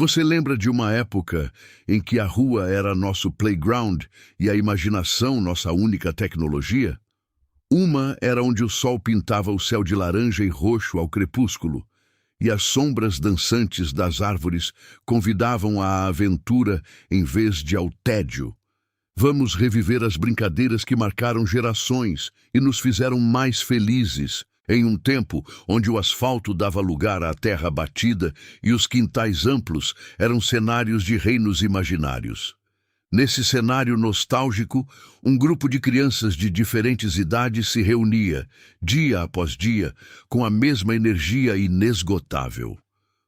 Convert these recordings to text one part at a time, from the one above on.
Você lembra de uma época em que a rua era nosso playground e a imaginação nossa única tecnologia? Uma era onde o sol pintava o céu de laranja e roxo ao crepúsculo, e as sombras dançantes das árvores convidavam à aventura em vez de ao tédio. Vamos reviver as brincadeiras que marcaram gerações e nos fizeram mais felizes, em um tempo onde o asfalto dava lugar à terra batida e os quintais amplos eram cenários de reinos imaginários. Nesse cenário nostálgico, um grupo de crianças de diferentes idades se reunia, dia após dia, com a mesma energia inesgotável.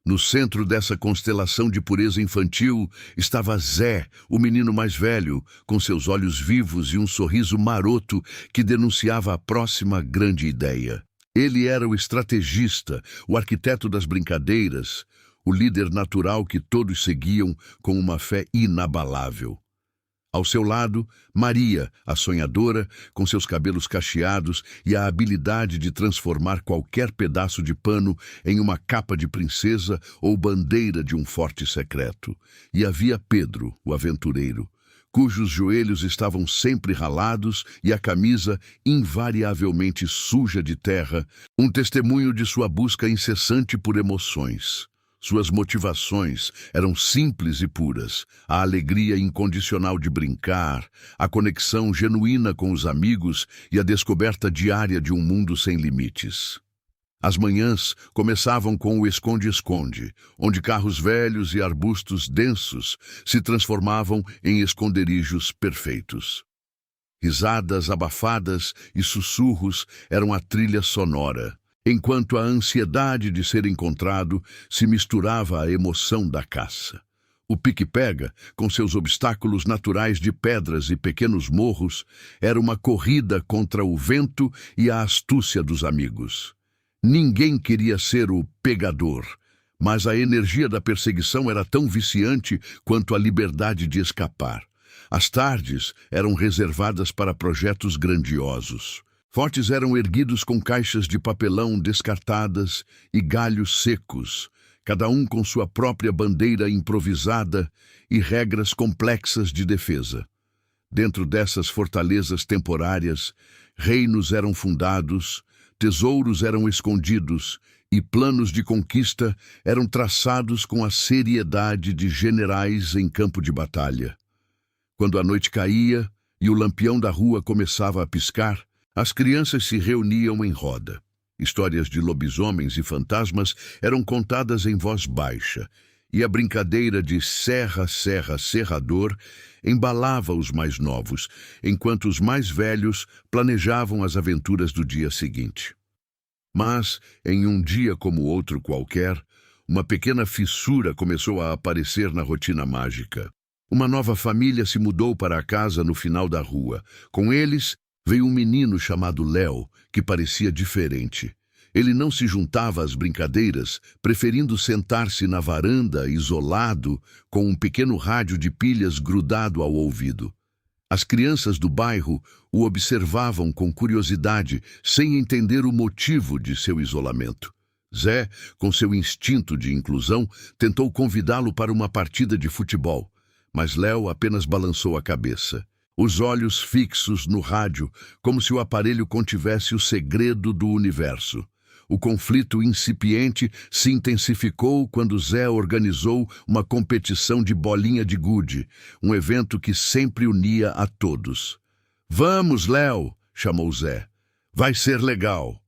No centro dessa constelação de pureza infantil estava Zé, o menino mais velho, com seus olhos vivos e um sorriso maroto que denunciava a próxima grande ideia. Ele era o estrategista, o arquiteto das brincadeiras, o líder natural que todos seguiam com uma fé inabalável. Ao seu lado, Maria, a sonhadora, com seus cabelos cacheados e a habilidade de transformar qualquer pedaço de pano em uma capa de princesa ou bandeira de um forte secreto. E havia Pedro, o aventureiro, cujos joelhos estavam sempre ralados e a camisa invariavelmente suja de terra, um testemunho de sua busca incessante por emoções. Suas motivações eram simples e puras: a alegria incondicional de brincar, a conexão genuína com os amigos e a descoberta diária de um mundo sem limites. As manhãs começavam com o esconde-esconde, onde carros velhos e arbustos densos se transformavam em esconderijos perfeitos. Risadas abafadas e sussurros eram a trilha sonora, enquanto a ansiedade de ser encontrado se misturava à emoção da caça. O pique-pega, com seus obstáculos naturais de pedras e pequenos morros, era uma corrida contra o vento e a astúcia dos amigos. Ninguém queria ser o pegador, mas a energia da perseguição era tão viciante quanto a liberdade de escapar. As tardes eram reservadas para projetos grandiosos. Fortes eram erguidos com caixas de papelão descartadas e galhos secos, cada um com sua própria bandeira improvisada e regras complexas de defesa. Dentro dessas fortalezas temporárias, reinos eram fundados, tesouros eram escondidos e planos de conquista eram traçados com a seriedade de generais em campo de batalha. Quando a noite caía e o lampião da rua começava a piscar, as crianças se reuniam em roda. Histórias de lobisomens e fantasmas eram contadas em voz baixa, e a brincadeira de serra, serra, serrador embalava os mais novos, enquanto os mais velhos planejavam as aventuras do dia seguinte. Mas, em um dia como outro qualquer, uma pequena fissura começou a aparecer na rotina mágica. Uma nova família se mudou para a casa no final da rua. Com eles, veio um menino chamado Léo, que parecia diferente. Ele não se juntava às brincadeiras, preferindo sentar-se na varanda, isolado, com um pequeno rádio de pilhas grudado ao ouvido. As crianças do bairro o observavam com curiosidade, sem entender o motivo de seu isolamento. Zé, com seu instinto de inclusão, tentou convidá-lo para uma partida de futebol, mas Léo apenas balançou a cabeça, os olhos fixos no rádio, como se o aparelho contivesse o segredo do universo. O conflito incipiente se intensificou quando Zé organizou uma competição de bolinha de gude, um evento que sempre unia a todos. "Vamos, Léo!" chamou Zé. "Vai ser legal."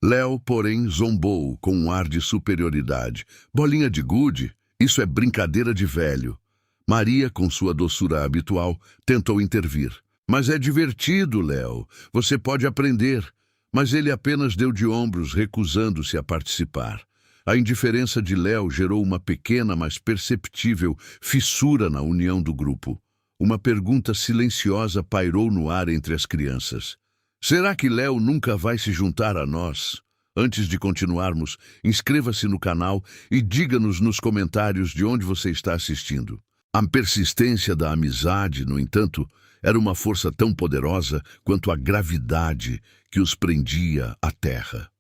Léo, porém, zombou com um ar de superioridade. "Bolinha de gude? Isso é brincadeira de velho." Maria, com sua doçura habitual, tentou intervir. "Mas é divertido, Léo. Você pode aprender." Mas ele apenas deu de ombros, recusando-se a participar. A indiferença de Léo gerou uma pequena, mas perceptível, fissura na união do grupo. Uma pergunta silenciosa pairou no ar entre as crianças. "Será que Léo nunca vai se juntar a nós?" Antes de continuarmos, inscreva-se no canal e diga-nos nos comentários de onde você está assistindo. A persistência da amizade, no entanto, era uma força tão poderosa quanto a gravidade que os prendia à terra.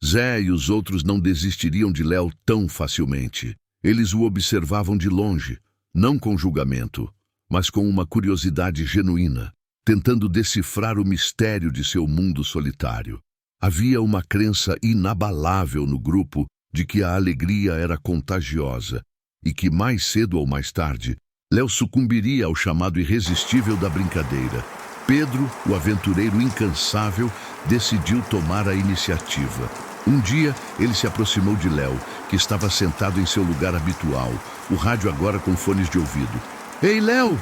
Zé e os outros não desistiriam de Léo tão facilmente. Eles o observavam de longe, não com julgamento, mas com uma curiosidade genuína, tentando decifrar o mistério de seu mundo solitário. Havia uma crença inabalável no grupo de que a alegria era contagiosa e que, mais cedo ou mais tarde, Léo sucumbiria ao chamado irresistível da brincadeira. Pedro, o aventureiro incansável, decidiu tomar a iniciativa. Um dia, ele se aproximou de Léo, que estava sentado em seu lugar habitual, o rádio agora com fones de ouvido. "Ei, Léo!"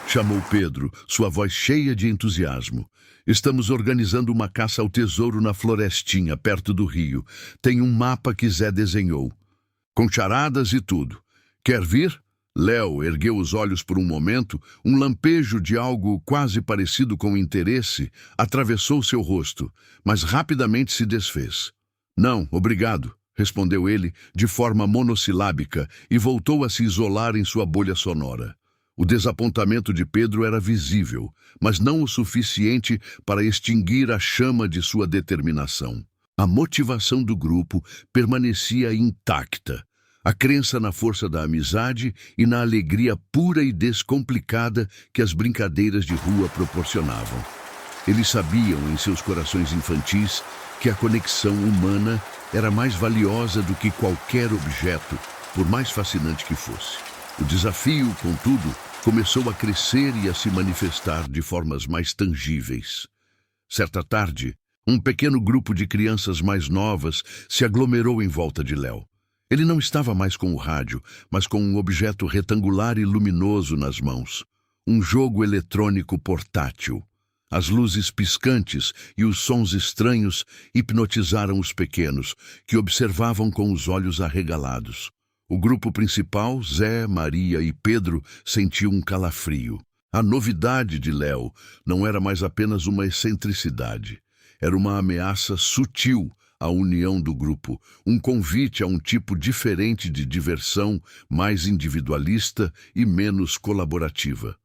chamou Pedro, sua voz cheia de entusiasmo. "Estamos organizando uma caça ao tesouro na florestinha, perto do rio. Tem um mapa que Zé desenhou, com charadas e tudo. Quer vir?" Léo ergueu os olhos por um momento, um lampejo de algo quase parecido com interesse atravessou seu rosto, mas rapidamente se desfez. "Não, obrigado", respondeu ele de forma monossilábica e voltou a se isolar em sua bolha sonora. O desapontamento de Pedro era visível, mas não o suficiente para extinguir a chama de sua determinação. A motivação do grupo permanecia intacta. A crença na força da amizade e na alegria pura e descomplicada que as brincadeiras de rua proporcionavam. Eles sabiam, em seus corações infantis, que a conexão humana era mais valiosa do que qualquer objeto, por mais fascinante que fosse. O desafio, contudo, começou a crescer e a se manifestar de formas mais tangíveis. Certa tarde, um pequeno grupo de crianças mais novas se aglomerou em volta de Léo. Ele não estava mais com o rádio, mas com um objeto retangular e luminoso nas mãos. Um jogo eletrônico portátil. As luzes piscantes e os sons estranhos hipnotizaram os pequenos, que observavam com os olhos arregalados. O grupo principal, Zé, Maria e Pedro, sentiu um calafrio. A novidade de Léo não era mais apenas uma excentricidade. Era uma ameaça sutil à união do grupo, um convite a um tipo diferente de diversão, mais individualista e menos colaborativa.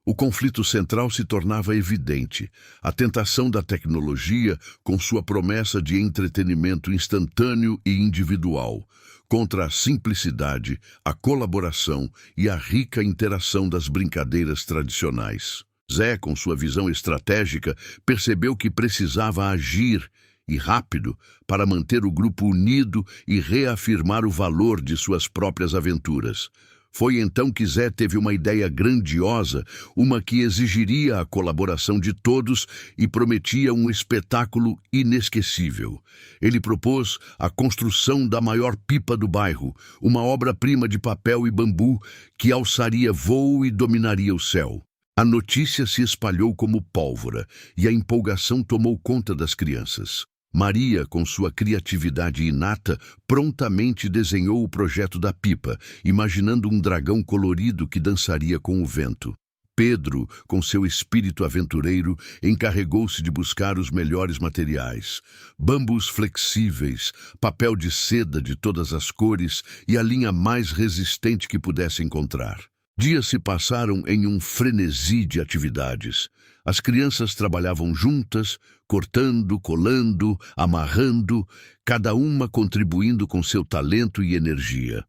O conflito central se tornava evidente. A tentação da tecnologia, com sua promessa de entretenimento instantâneo e individual, contra a simplicidade, a colaboração e a rica interação das brincadeiras tradicionais. Zé, com sua visão estratégica, percebeu que precisava agir, e rápido, para manter o grupo unido e reafirmar o valor de suas próprias aventuras. Foi então que Zé teve uma ideia grandiosa, uma que exigiria a colaboração de todos e prometia um espetáculo inesquecível. Ele propôs a construção da maior pipa do bairro, uma obra-prima de papel e bambu que alçaria voo e dominaria o céu. A notícia se espalhou como pólvora e a empolgação tomou conta das crianças. Maria, com sua criatividade inata, prontamente desenhou o projeto da pipa, imaginando um dragão colorido que dançaria com o vento. Pedro, com seu espírito aventureiro, encarregou-se de buscar os melhores materiais. Bambus flexíveis, papel de seda de todas as cores e a linha mais resistente que pudesse encontrar. Dias se passaram em um frenesi de atividades. As crianças trabalhavam juntas, cortando, colando, amarrando, cada uma contribuindo com seu talento e energia.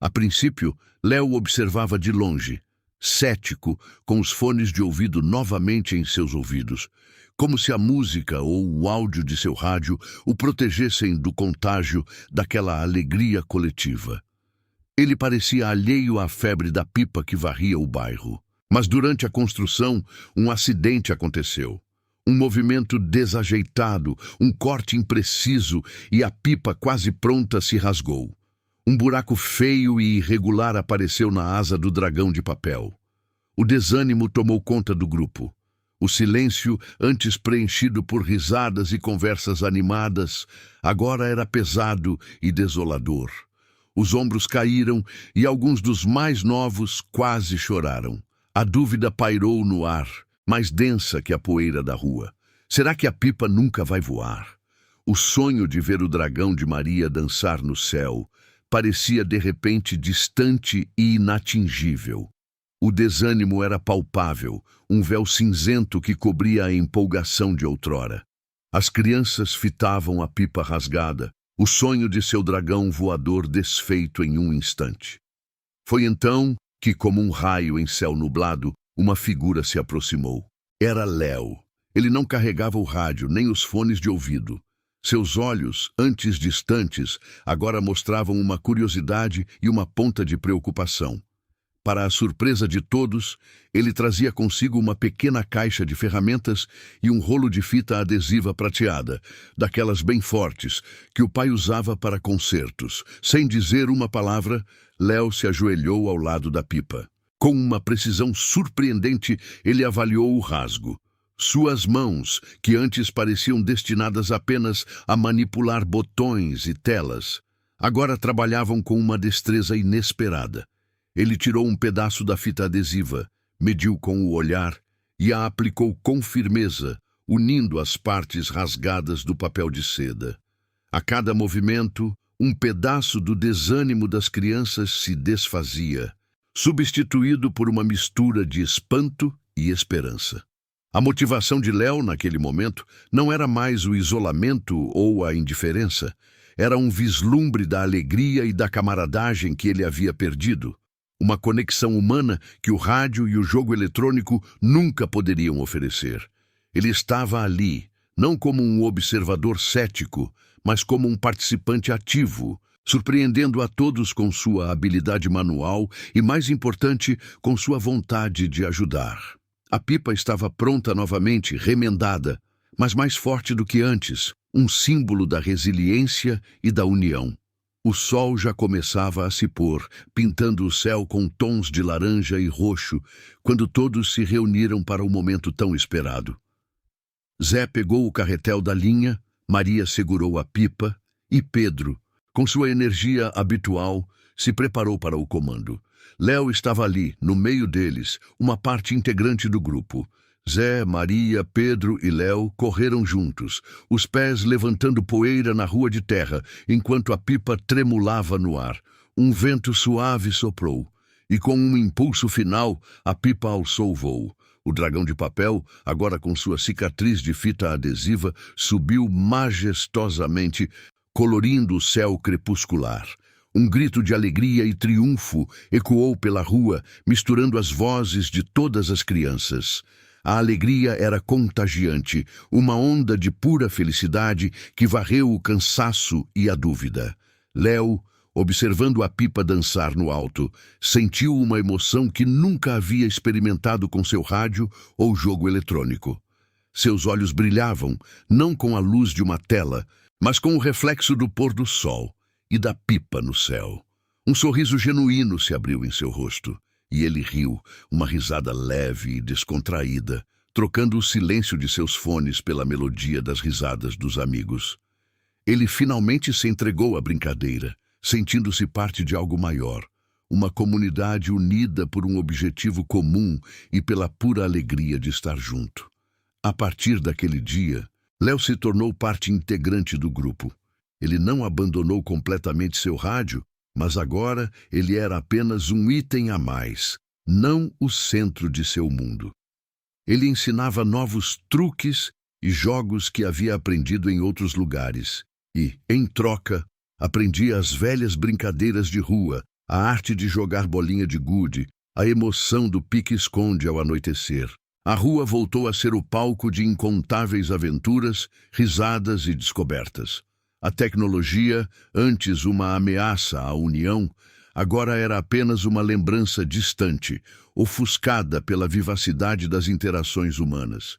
A princípio, Léo observava de longe, cético, com os fones de ouvido novamente em seus ouvidos, como se a música ou o áudio de seu rádio o protegessem do contágio daquela alegria coletiva. Ele parecia alheio à febre da pipa que varria o bairro. Mas durante a construção, um acidente aconteceu. Um movimento desajeitado, um corte impreciso e a pipa quase pronta se rasgou. Um buraco feio e irregular apareceu na asa do dragão de papel. O desânimo tomou conta do grupo. O silêncio, antes preenchido por risadas e conversas animadas, agora era pesado e desolador. Os ombros caíram e alguns dos mais novos quase choraram. A dúvida pairou no ar, mais densa que a poeira da rua. Será que a pipa nunca vai voar? O sonho de ver o dragão de Maria dançar no céu parecia de repente distante e inatingível. O desânimo era palpável, um véu cinzento que cobria a empolgação de outrora. As crianças fitavam a pipa rasgada, o sonho de seu dragão voador desfeito em um instante. Foi então que, como um raio em céu nublado, uma figura se aproximou. Era Léo. Ele não carregava o rádio nem os fones de ouvido. Seus olhos, antes distantes, agora mostravam uma curiosidade e uma ponta de preocupação. Para a surpresa de todos, ele trazia consigo uma pequena caixa de ferramentas e um rolo de fita adesiva prateada, daquelas bem fortes, que o pai usava para concertos. Sem dizer uma palavra, Léo se ajoelhou ao lado da pipa. Com uma precisão surpreendente, ele avaliou o rasgo. Suas mãos, que antes pareciam destinadas apenas a manipular botões e telas, agora trabalhavam com uma destreza inesperada. Ele tirou um pedaço da fita adesiva, mediu com o olhar e a aplicou com firmeza, unindo as partes rasgadas do papel de seda. A cada movimento, um pedaço do desânimo das crianças se desfazia, substituído por uma mistura de espanto e esperança. A motivação de Léo naquele momento não era mais o isolamento ou a indiferença, era um vislumbre da alegria e da camaradagem que ele havia perdido. Uma conexão humana que o rádio e o jogo eletrônico nunca poderiam oferecer. Ele estava ali, não como um observador cético, mas como um participante ativo, surpreendendo a todos com sua habilidade manual e, mais importante, com sua vontade de ajudar. A pipa estava pronta novamente, remendada, mas mais forte do que antes, um símbolo da resiliência e da união. O sol já começava a se pôr, pintando o céu com tons de laranja e roxo, quando todos se reuniram para o momento tão esperado. Zé pegou o carretel da linha, Maria segurou a pipa e Pedro, com sua energia habitual, se preparou para o comando. Léo estava ali, no meio deles, uma parte integrante do grupo. Zé, Maria, Pedro e Léo correram juntos, os pés levantando poeira na rua de terra, enquanto a pipa tremulava no ar. Um vento suave soprou, e com um impulso final, a pipa alçou o voo. O dragão de papel, agora com sua cicatriz de fita adesiva, subiu majestosamente, colorindo o céu crepuscular. Um grito de alegria e triunfo ecoou pela rua, misturando as vozes de todas as crianças. A alegria era contagiante, uma onda de pura felicidade que varreu o cansaço e a dúvida. Léo, observando a pipa dançar no alto, sentiu uma emoção que nunca havia experimentado com seu rádio ou jogo eletrônico. Seus olhos brilhavam, não com a luz de uma tela, mas com o reflexo do pôr do sol e da pipa no céu. Um sorriso genuíno se abriu em seu rosto. E ele riu, uma risada leve e descontraída, trocando o silêncio de seus fones pela melodia das risadas dos amigos. Ele finalmente se entregou à brincadeira, sentindo-se parte de algo maior, uma comunidade unida por um objetivo comum e pela pura alegria de estar junto. A partir daquele dia, Léo se tornou parte integrante do grupo. Ele não abandonou completamente seu rádio, mas agora ele era apenas um item a mais, não o centro de seu mundo. Ele ensinava novos truques e jogos que havia aprendido em outros lugares e, em troca, aprendia as velhas brincadeiras de rua, a arte de jogar bolinha de gude, a emoção do pique-esconde ao anoitecer. A rua voltou a ser o palco de incontáveis aventuras, risadas e descobertas. A tecnologia, antes uma ameaça à união, agora era apenas uma lembrança distante, ofuscada pela vivacidade das interações humanas.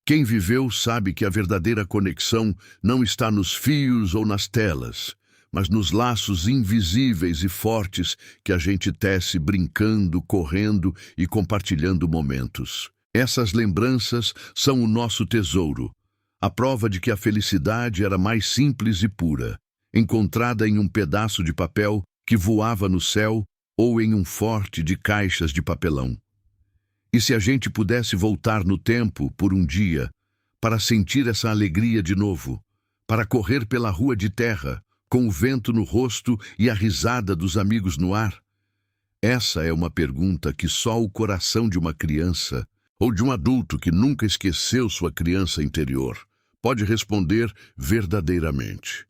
Quem viveu sabe que a verdadeira conexão não está nos fios ou nas telas, mas nos laços invisíveis e fortes que a gente tece brincando, correndo e compartilhando momentos. Essas lembranças são o nosso tesouro, a prova de que a felicidade era mais simples e pura, encontrada em um pedaço de papel que voava no céu ou em um forte de caixas de papelão. E se a gente pudesse voltar no tempo por um dia, para sentir essa alegria de novo, para correr pela rua de terra, com o vento no rosto e a risada dos amigos no ar? Essa é uma pergunta que só o coração de uma criança ou de um adulto que nunca esqueceu sua criança interior pode responder verdadeiramente.